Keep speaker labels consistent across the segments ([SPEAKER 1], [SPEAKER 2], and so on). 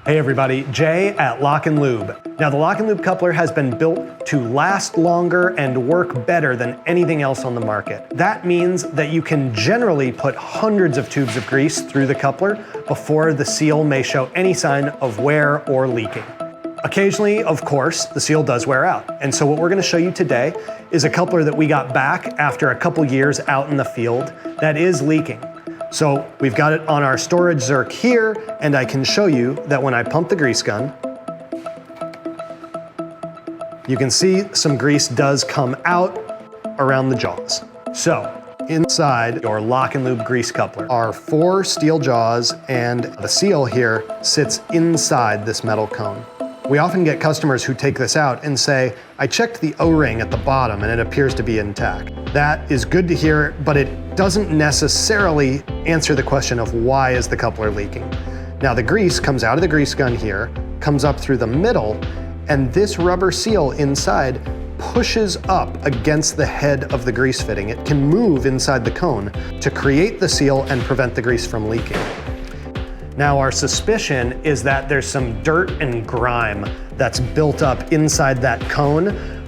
[SPEAKER 1] Hey everybody, Jay at LockNLube. Now the LockNLube coupler has been built to last longer and work better than anything else on the market. That means that you can generally put hundreds of tubes of grease through the coupler before the seal may show any sign of wear or leaking. Occasionally, of course, the seal does wear out. And so what we're gonna show you today is a coupler that we got back after a couple years out in the field that is leaking. So we've got it on our storage zerk here, and I can show you that when I pump the grease gun, you can see some grease does come out around the jaws. So inside your LockNLube grease coupler are 4 steel jaws, and the seal here sits inside this metal cone. We often get customers who take this out and say, I checked the O-ring at the bottom and it appears to be intact. That is good to hear, but it doesn't necessarily answer the question of why is the coupler leaking. Now the grease comes out of the grease gun here, comes up through the middle, and this rubber seal inside pushes up against the head of the grease fitting. It can move inside the cone to create the seal and prevent the grease from leaking. Now our suspicion is that there's some dirt and grime that's built up inside that cone,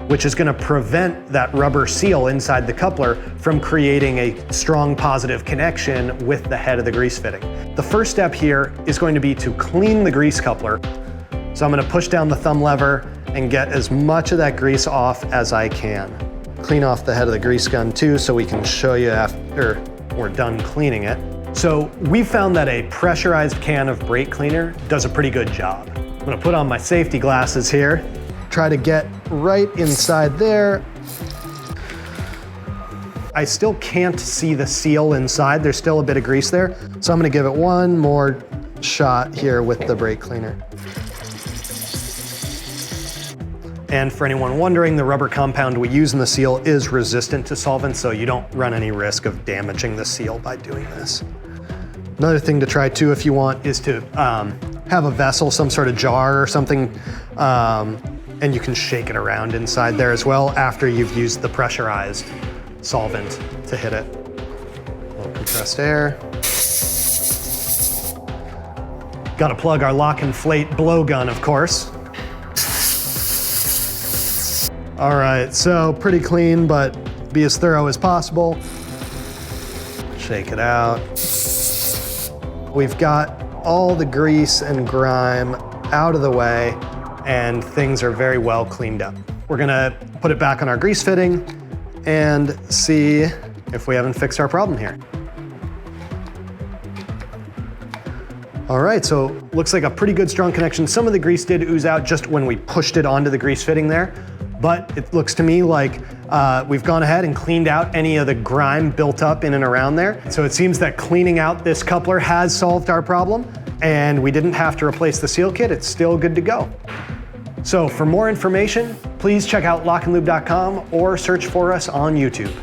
[SPEAKER 1] which is gonna prevent that rubber seal inside the coupler from creating a strong positive connection with the head of the grease fitting. The first step here is going to be to clean the grease coupler. So I'm gonna push down the thumb lever and get as much of that grease off as I can. Clean off the head of the grease gun too, so we can show you after we're done cleaning it. So we found that a pressurized can of brake cleaner does a pretty good job. I'm gonna put on my safety glasses here, try to get right inside there. I still can't see the seal inside. There's still a bit of grease there. So I'm gonna give it one more shot here with the brake cleaner. And for anyone wondering, the rubber compound we use in the seal is resistant to solvents, so you don't run any risk of damaging the seal by doing this. Another thing to try too, if you want, is to have a vessel, some sort of jar or something, and you can shake it around inside there as well after you've used the pressurized solvent to hit it. A little compressed air. Gotta plug our LockNFlate blowgun, of course. All right, so pretty clean, but be as thorough as possible. Shake it out. We've got all the grease and grime out of the way, and things are very well cleaned up. We're gonna put it back on our grease fitting and see if we haven't fixed our problem here. All right, so looks like a pretty good strong connection. Some of the grease did ooze out just when we pushed it onto the grease fitting there, but it looks to me like we've gone ahead and cleaned out any of the grime built up in and around there. So it seems that cleaning out this coupler has solved our problem, and we didn't have to replace the seal kit. It's still good to go. So for more information, please check out LockNLube.com or search for us on YouTube.